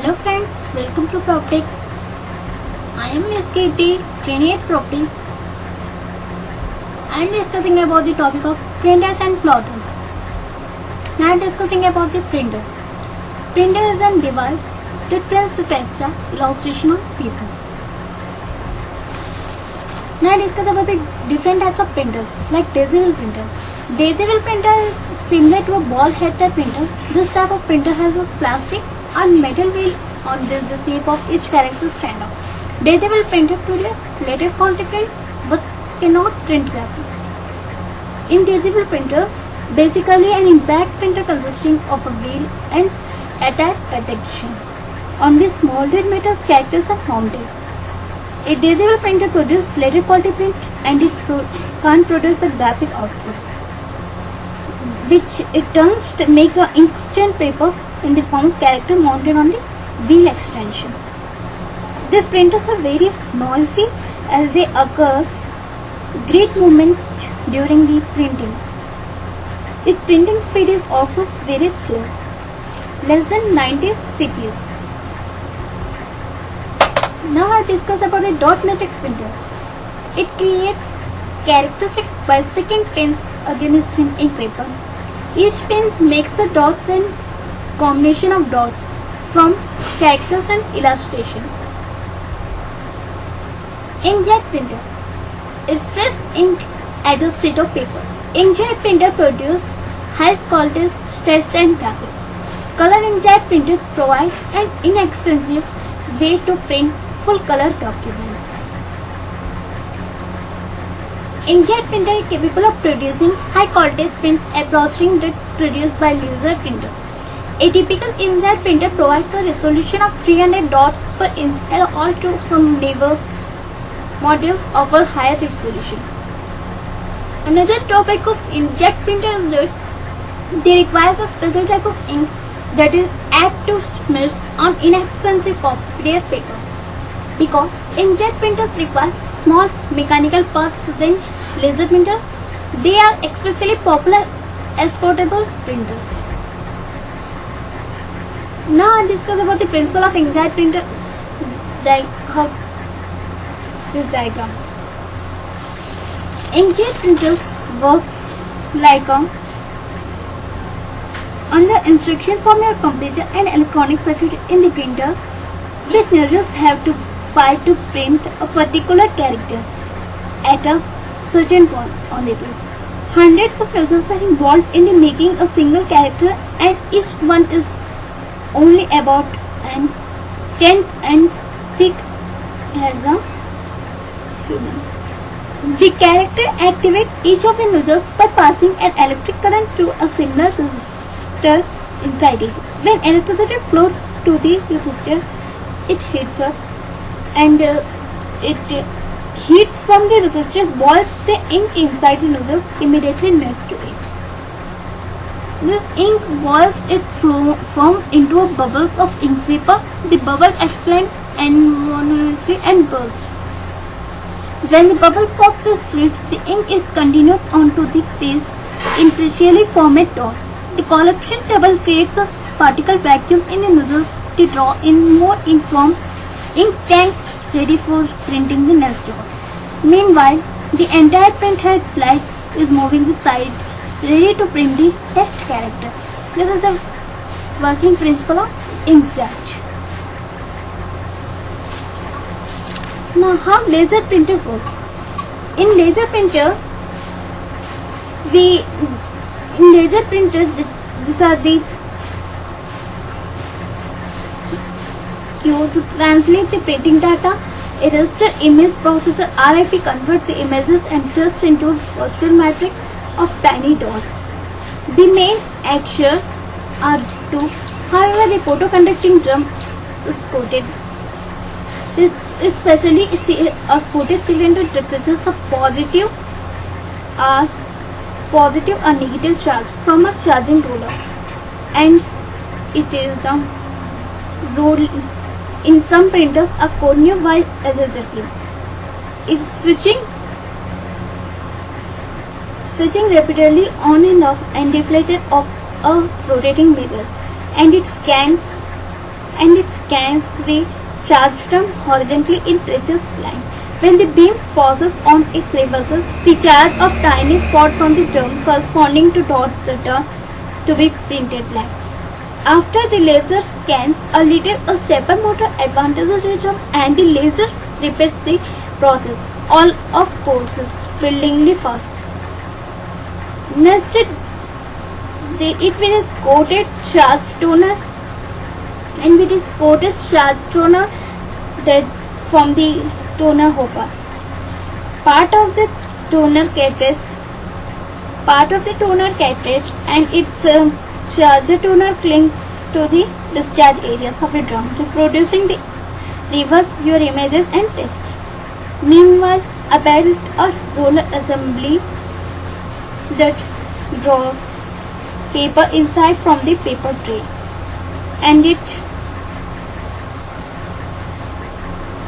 Hello friends, welcome to Proptics. I am Miss Katie, trainee at Proptics. I am discussing about the topic of printers and plotters. Now I am discussing about the printer. Printer is a device that prints the text illustration on paper. Now I discuss about the different types of printers like daisy-wheel printer. Daisy-wheel printer is similar to a ball head type printer. This type of printer has a plastic and metal wheel on this the shape of each character stand out. Daisy-wheel printer produces latex quality print but cannot print graphic. In daisy-wheel printer, basically an impact printer consisting of a wheel and attached adhesion. On this molded metal characters are mounted. A daisy-wheel printer produces latex quality print and it can't produce a graphic output, which it turns to make the instant paper in the form of character mounted on the wheel extension. These printers are very noisy as they occurs great movement during the printing. Its printing speed is also very slow, less than 90 CPS. Now I discuss about the dot matrix printer. It creates characteristics by sticking pins against an ink paper. Each pin makes the dots and combination of dots from characters and illustration. Inkjet printer. Express ink at a sheet of paper. Inkjet printer produces high quality text and graphics. Color inkjet printer provides an inexpensive way to print full color documents. Inkjet printer is capable of producing high quality print approaching that produced by laser printer. A typical inkjet printer provides a resolution of 300 dots per inch, and although some newer models offer higher resolution. Another topic of inkjet printer is that they require a special type of ink that is apt to smear on inexpensive copier paper. Because inkjet printers require small mechanical parts than laser printers, they are especially popular as portable printers. Now I discuss about the principle of inkjet printer. This diagram. Inkjet printers works like under instruction from your computer and electronic circuit in the printer, which users have to fight to print a particular character at a certain point on the page. Hundreds of users are involved in making a single character, and each one is only about an tenth and thick as a human. The character activates each of the users by passing an electric current through a similar resistor inside it. When electricity flows to the resistor, it heats up and it heats from the resistor boils the ink inside the nozzle immediately next to it. The ink boils it form into bubbles of ink vapor. The bubble expand anonymously and burst. When the bubble pops is reached, the ink is continued onto the page in previously formed dot. The collection table creates a particle vacuum in the nozzle to draw in more ink from ink tank ready for printing the next dot. Meanwhile, the entire print head light is moving the side ready to print the text character. This is the working principle of inkjet. Now how laser printer works? In laser printer, these are the to translate the printing data. A raster image processor RIP converts the images and turns into a virtual matrix of tiny dots. The main action are two. However, the photoconducting drum is coated. Especially a coated cylinder represents a positive or negative charge from a charging roller, and it is roll. In some printers, a cornea while laser it's switching repeatedly on and off and deflated off a rotating mirror, and it scans and it scans the charged drum horizontally in precise line. When the beam forces on its reverses, the charge of tiny spots on the drum corresponding to dots return to be printed black. After the laser scans a stepper motor advances the drum and the laser repeats the process, all of course thrillingly fast. Next, it is coated charge toner, and it is coated charge toner that from the toner hopper. Part of the toner cartridge and its charger toner clings to the discharge areas of the drum, reproducing the reverse your images and text. Meanwhile, a belt or roller assembly that draws paper inside from the paper tray, and it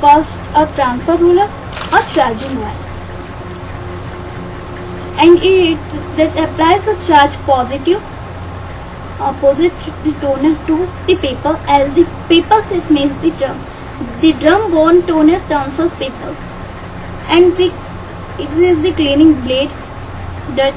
first a transfer ruler or charging wire, and it that applies the charge opposite the toner to the paper as the paper set makes the drum. The drum borne toner transfers paper, and it is the cleaning blade that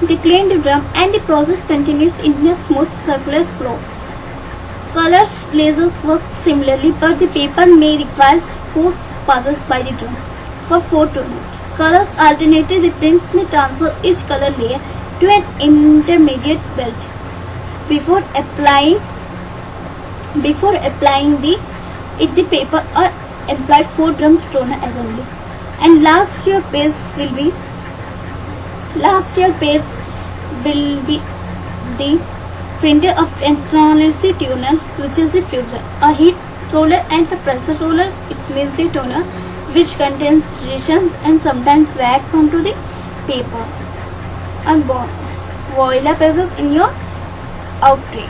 they clean the drum, and the process continues in a smooth circular flow. Color lasers work similarly, but the paper may require 4 passes by the drum for 4 toners. Colors alternated, the prints may transfer each color layer to an intermediate belt before applying the paper or apply 4 drums toner assembly. And last year page will be the printer of transparency tuner, which is the fuser, a heat roller and a pressure roller. It means the toner which contains resin and sometimes wax onto the paper and voila presses in your out tray.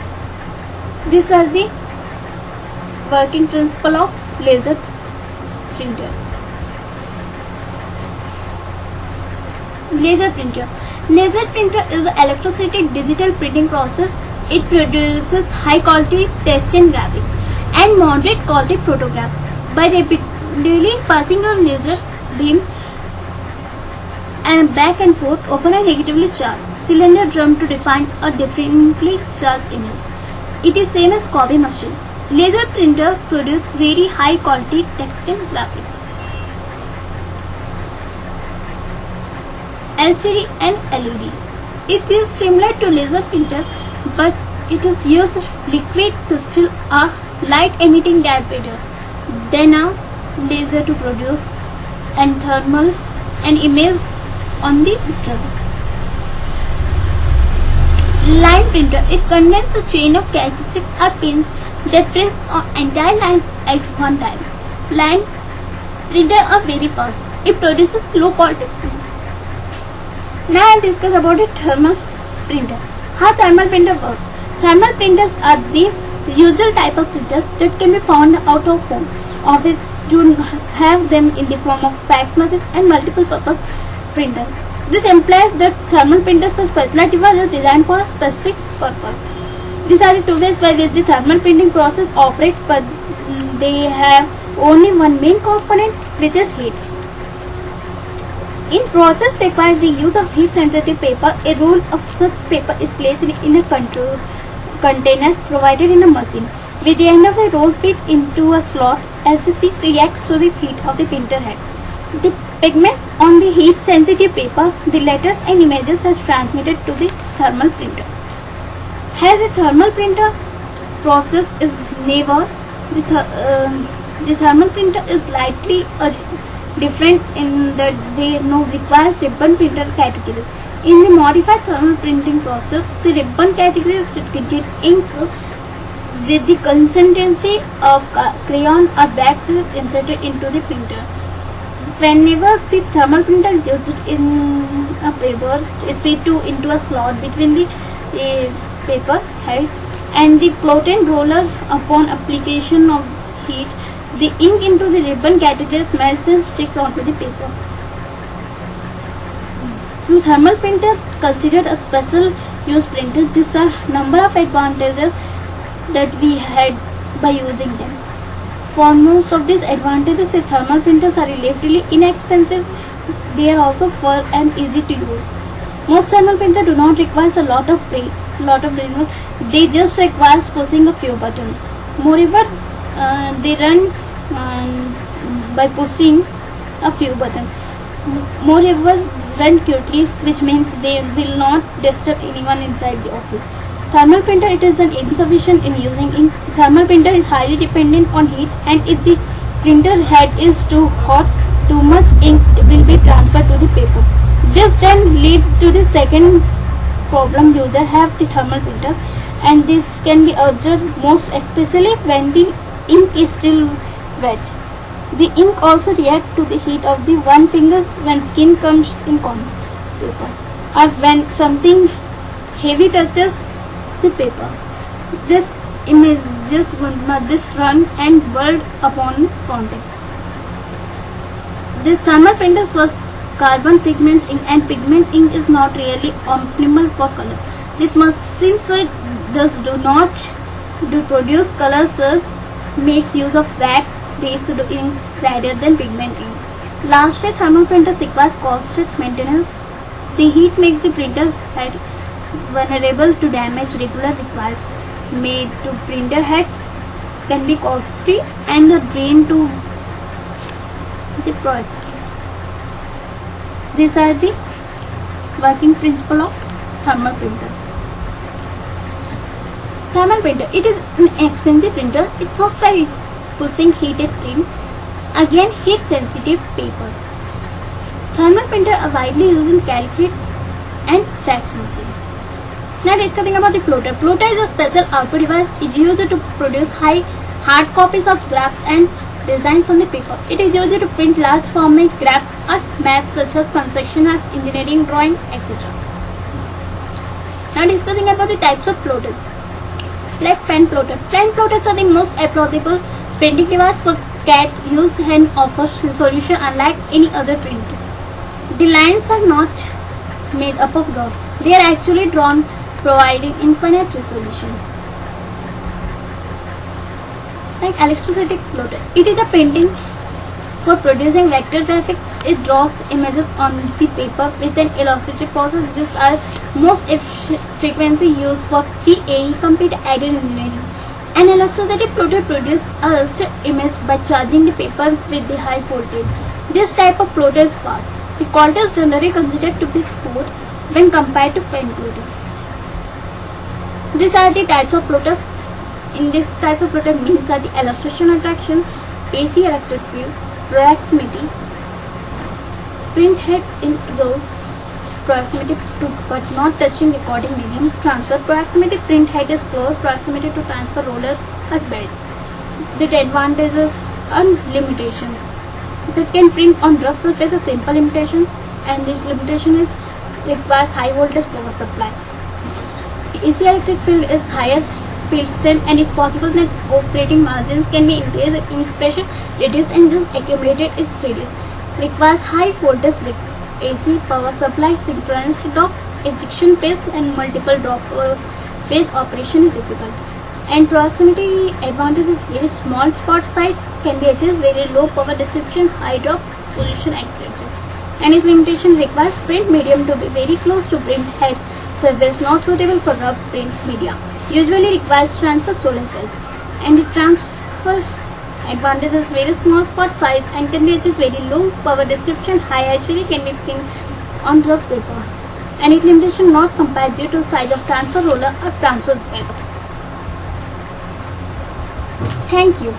These are the working principle of laser printer. Laser printer. Laser printer is an electricity digital printing process. It produces high quality text and graphics and moderate quality photograph by repeatedly passing a laser beam and back and forth over a negatively charged cylinder drum to define a differently charged image. It is same as copy machine. Laser printer produce very high quality text and graphics. LCD and LED. It is similar to laser printer, but it is used liquid crystal or light emitting diameter, then a laser to produce and thermal an image on the drum. Line printer. It contains a chain of characteristics or pins that print an entire line at one time. Line printer are very fast. It produces low quality print. Now I'll discuss about a thermal printer. How thermal printer works. Thermal printers are the usual type of printers that can be found out of home. Office do have them in the form of fax machine and multiple purpose printer. This implies that thermal printers are special devices designed for a specific purpose. These are the two ways by which the thermal printing process operates, but they have only one main component, which is heat. In process requires the use of heat sensitive paper. A roll of such paper is placed in a container provided in a machine. With the end of a roll fit into a slot, as the heat reacts to the heat of the printer head. The pigment on the heat sensitive paper, the letters and images are transmitted to the thermal printer. As a thermal printer process is never, the thermal printer is slightly different in that they requires ribbon printer categories. In the modified thermal printing process, the ribbon categories that contain ink with the consistency of crayon or wax is inserted into the printer. Whenever the thermal printer is used in a paper, is fit into a slot between the paper head and the floating roller. Upon application of heat, the ink into the ribbon categories melts and sticks onto the paper. So thermal printer considered a special use printer. These are number of advantages that we had by using them. For most of these advantages, the thermal printers are relatively inexpensive. They are also fun and easy to use. Most thermal printers do not require a lot of brain work. They just require pushing a few buttons. Moreover, they run by pushing a few buttons. Moreover, run quickly, which means they will not disturb anyone inside the office. Thermal printer, it is an insufficient in using ink. The thermal printer is highly dependent on heat, and if the printer head is too hot, too much ink will be transferred to the paper. This then leads to the second problem users have the thermal printer, and this can be observed most especially when the ink is still wet. The ink also reacts to the heat of the one finger when skin comes in contact with paper, or when something heavy touches the paper. This images must be strung and burned upon contact. This thermal printers was carbon pigment ink, and pigment ink is not really optimal for color. This machine do not produce colors, make use of wax based ink rather than pigment ink. Lastly, thermal printers require constant maintenance. The heat makes the printer head vulnerable to damage. Regular repairs made to printer head can be costly and the drain to the products. These are the working principle of thermal printer. Thermal printer, it is an expensive printer. It works by pushing heated print again heat sensitive paper. Thermal printer are widely used in calculate and fax machine. Now discussing about the plotter. Plotter is a special output device. It is used to produce hard copies of graphs and designs on the paper. It is used to print large format graphs or maps such as construction, engineering, drawing, etc. Now discussing about the types of plotters. Like pen plotter. Pen plotters are the most approachable printing device for CAD use and offers resolution unlike any other printer. The lines are not made up of dots. They are actually drawn, providing infinite resolution. Like electrostatic plotter, it is a printing for producing vector graphics. It draws images on the paper with an elastic process. These are most frequently used for CAE, computer aided engineering. An electrostatic plotter produces a raster image by charging the paper with the high voltage. This type of plotter is fast. The cost is generally considered to be poor when compared to pen plotters. These are the types of plotters. In this type of plotter means are the illustration attraction, AC electric field, proximity, print head in close proximity to but not touching recording medium, transfer proximity, print head is close proximity to transfer roller or belt. The advantages and limitation. That can print on rough surface, a simple limitation, and its limitation is requires high voltage power supply. AC electric field is higher field strength, and it's possible that operating margins can be increased, ink pressure reduced, and just accumulated its reduced. Requires high voltage AC power supply, synchronous drop, ejection pace, and multiple drop pace operation is difficult. And proximity advantage is very small spot size can be achieved, very low power distribution, high drop position accuracy. And its limitation requires print medium to be very close to print head surface, not suitable for rough print media. Usually requires transfer solar cells. And the transfer advantage is very small spot size and can be achieved very low power distribution, high HV can be print on rough paper. And its limitation not compared due to size of transfer roller or transfer belt. Thank you.